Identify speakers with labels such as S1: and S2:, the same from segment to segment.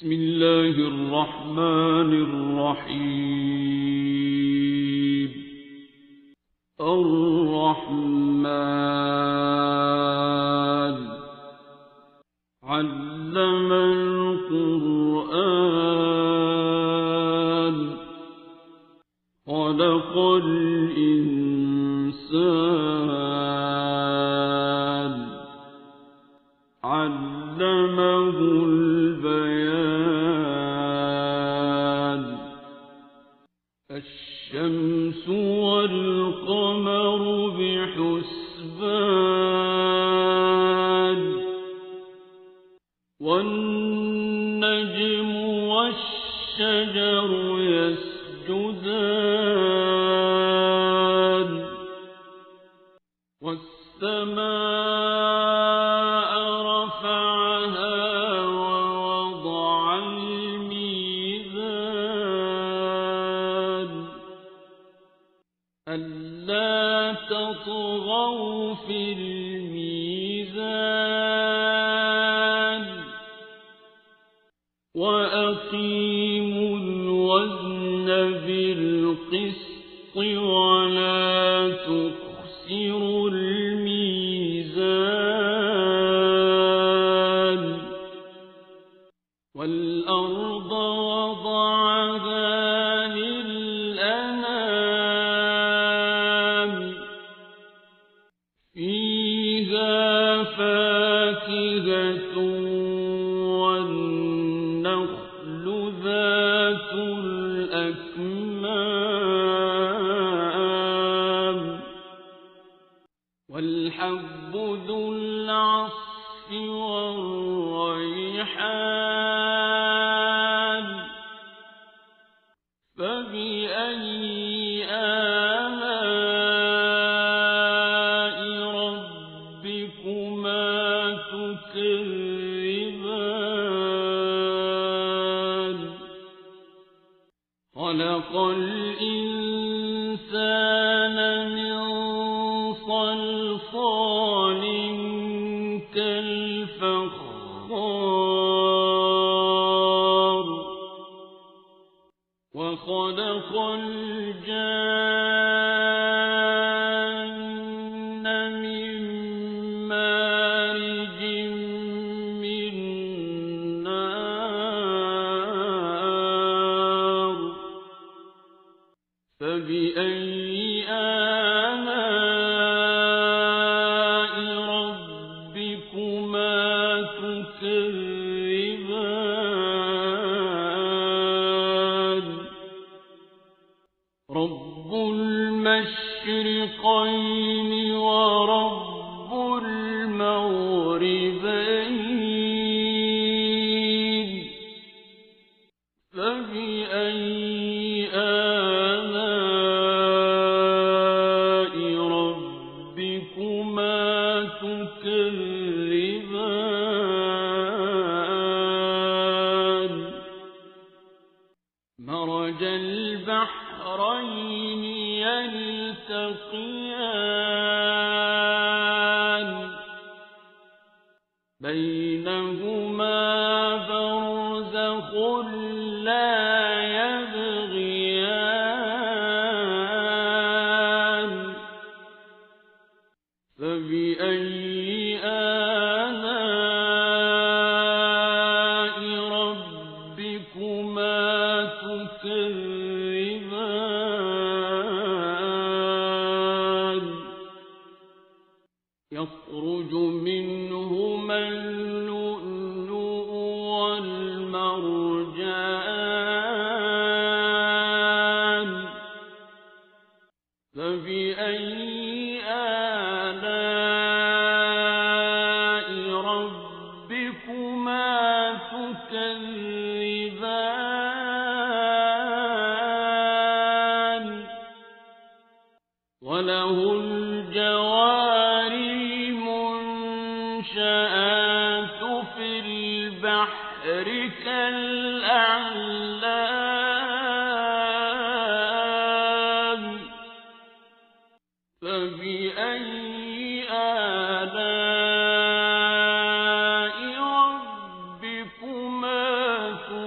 S1: بسم الله الرحمن الرحيم. الرحمن علم القرآن خلق الإنسان علمه البيان. الشمس والقمر بحسبان والنجم والشجر يسجدان والسماء رفعها ووضع الميزان ألا تطغوا في الميزان وأقيموا الوزن بالقسط ولا تخسروا الميزان. والأرض وضعها للأنام فيها فاكهة والنخل ذات الأكمام والحب ذو العصف والريحان فبأي آلاء ربكما تكذبان. خلق الإنسان من صلصال كالفخار وخلق الجان من مارج من نار فبأي آلاء ربكما تكذبان. رب المشرقين ورب المغربين فبأي آلاء ربكما تكذبان. مرج البحرين يلتقيان بينهما برزخ لا يبغيان فبأي آلاء ربكما تكذبان. يخرج منهما اللؤلؤ والمرجان فبأي آلاء ربكما تكذبان. وله الجوار المنشآت في البحر كالأعلام فبأي آلاء ربكما تكذبان.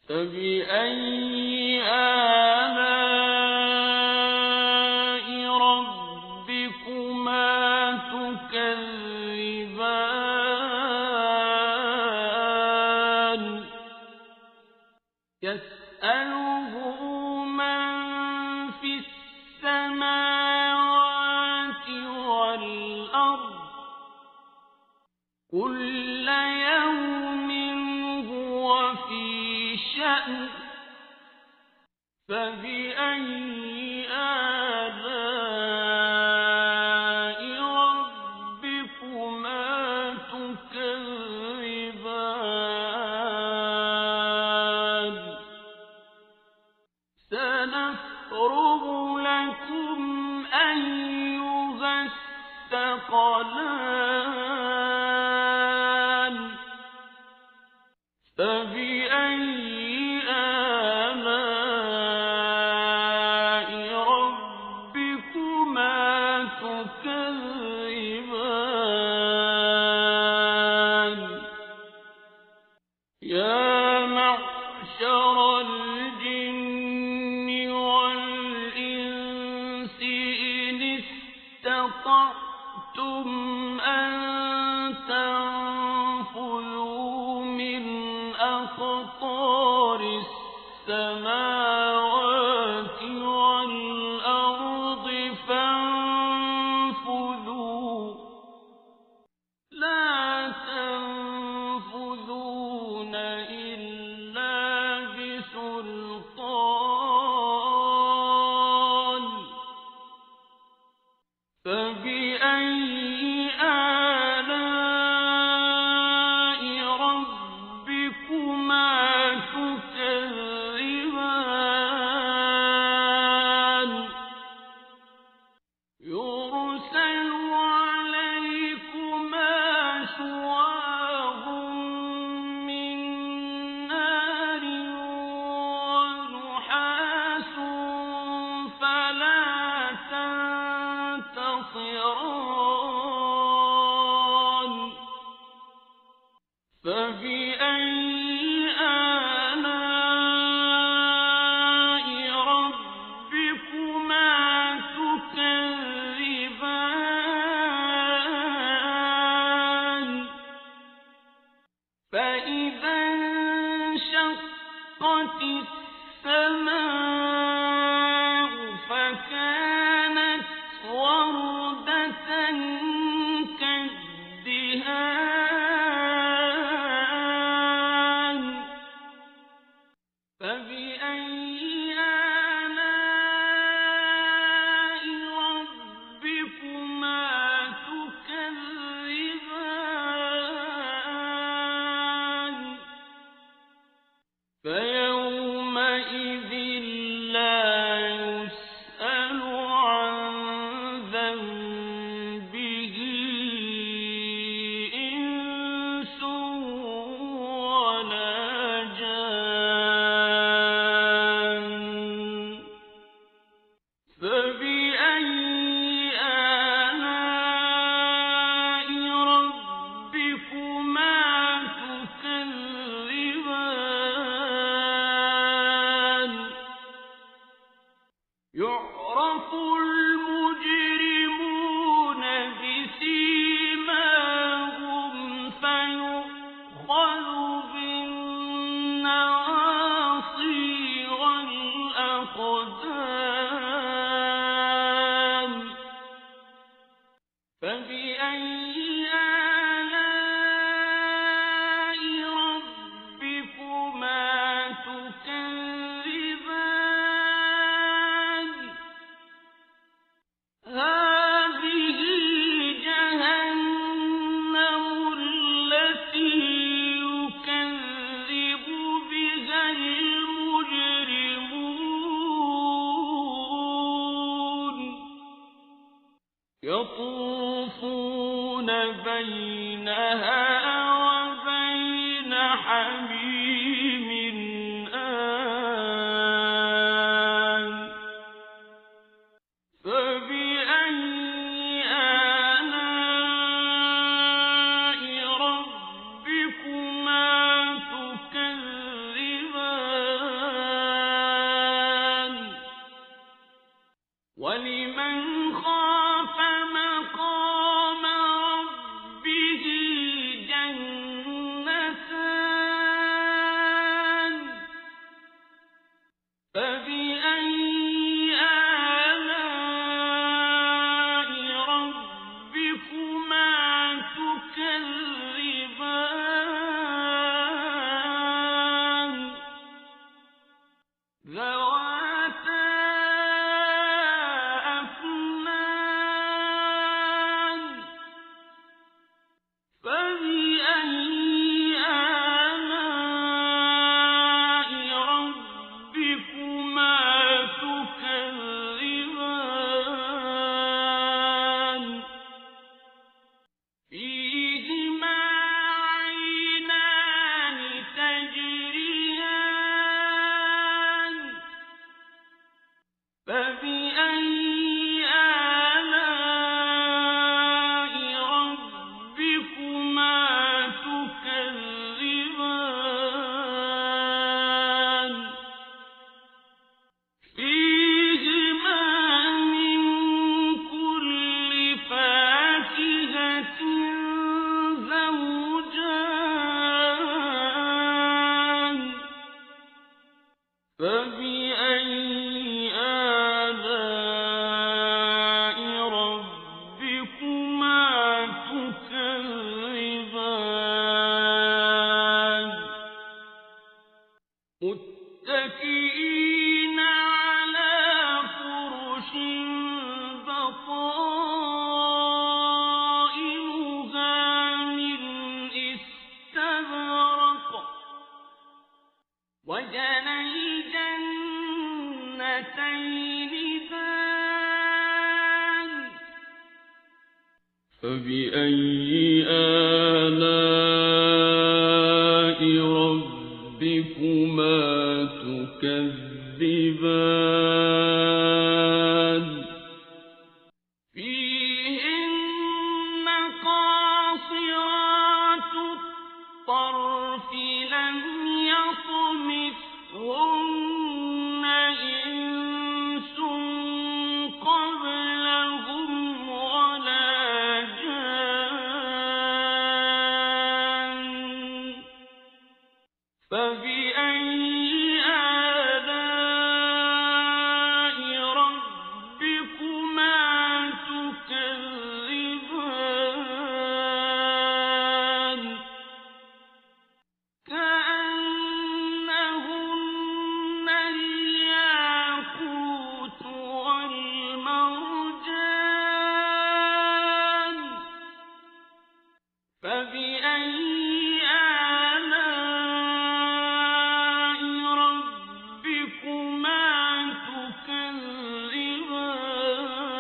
S1: فبأي آلاء ربكما تكذبان يسأله من في السماوات والأرض كل يوم هو في شأن فبأي آلاء ربكما تكذبان سنفرغ لكم أيها الثقلان فبأي آلاء ربكما تكذبان يا معشر الجن والإنس إن استطعتم أن تنفذوا من أقطار السماوات والأرض فانفذوا لا تنفذون إلا بسلطان فبأي آلاء ربكما تكذبان يرسل عليكما شواظ من نار ونحاس فلا تنتصران فبأي آلاء ربكما تكذبان فإذا انشقت السماء فكانت وردة كالدهان فبأي آلاء ربكما تكذبان فيومئذ لا يسأل عن ذنبه إنس ولا جان فبأي آلاء ربكما تكذبان يعرف المجرمون بسيماهم فيؤخذ بالنواصي والأقدام فبأي آلاء ربكما تكذبان هذه جهنم التي يكذب بها المجرمون يطوفون بينها وبين حميم آن فبأي آلاء ربكما تكذبان ذواتا أفنان فبأي آلاء ربكما تكذبان فيهما عينان تجريان فبأي آلاء ربكما تكذبان فيهما من كل فاكهة زوجان فبأي آلاء ربكما تكذبان متكئين على فرش بطائنها من استبرق وجنى الجنتين دان فبأي آلاء ربكما تكذبان فيهن قاصرات الطرف لم يطمثهن إنس قبلهم ولا جان فبأي آلاء ربكما تكذبان كأنهن الياقوت والمرجان فبأي آلاء ربكما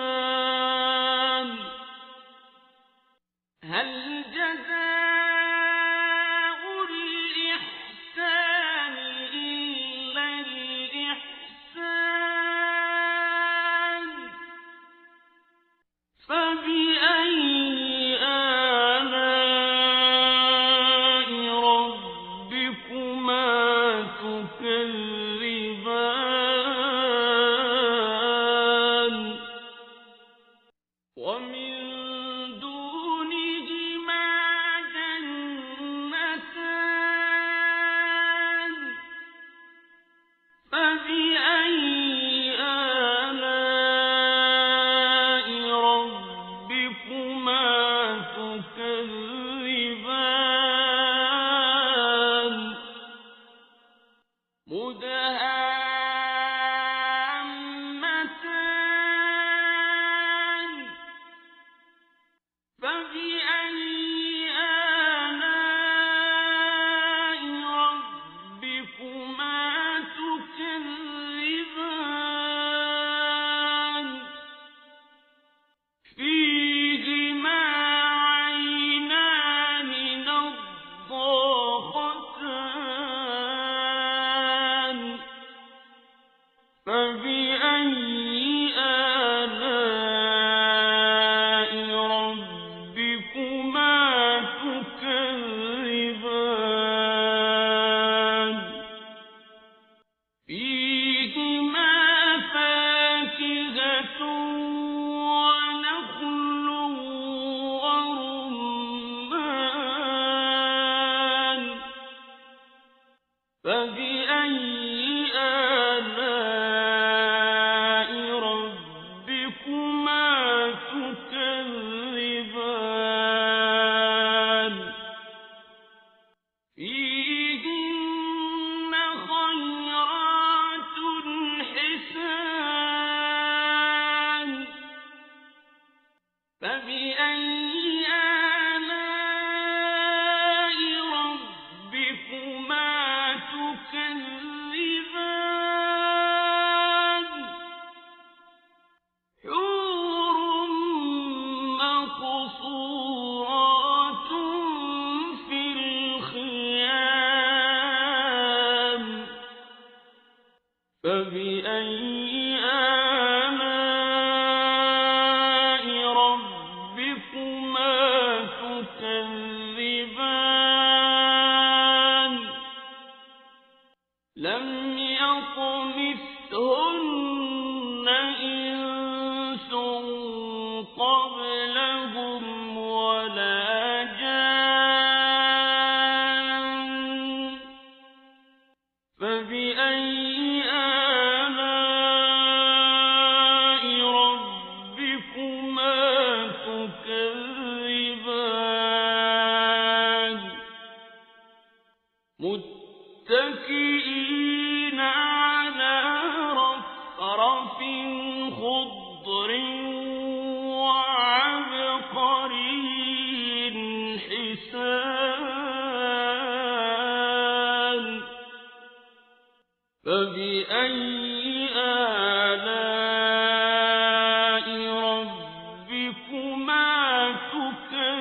S1: تكذبان هل جزاء الإحسان إلا الإحسان فبأي آلاء ربكما تكذبان ومن دونهما جنتان فبأي آلاء ربكما تكذبان مدهامتان فبأي آلاء ربكما تكذبان فيهما عينان نضاختان فبأي آلاء ربكما تكذبان لم يطمثهن إنس قبلهم ولا جان فبأي آلاء ربكما تكذبان متكئين على رفرف خضر وعبقري حسان فبأي آلاء ربكما تكذبان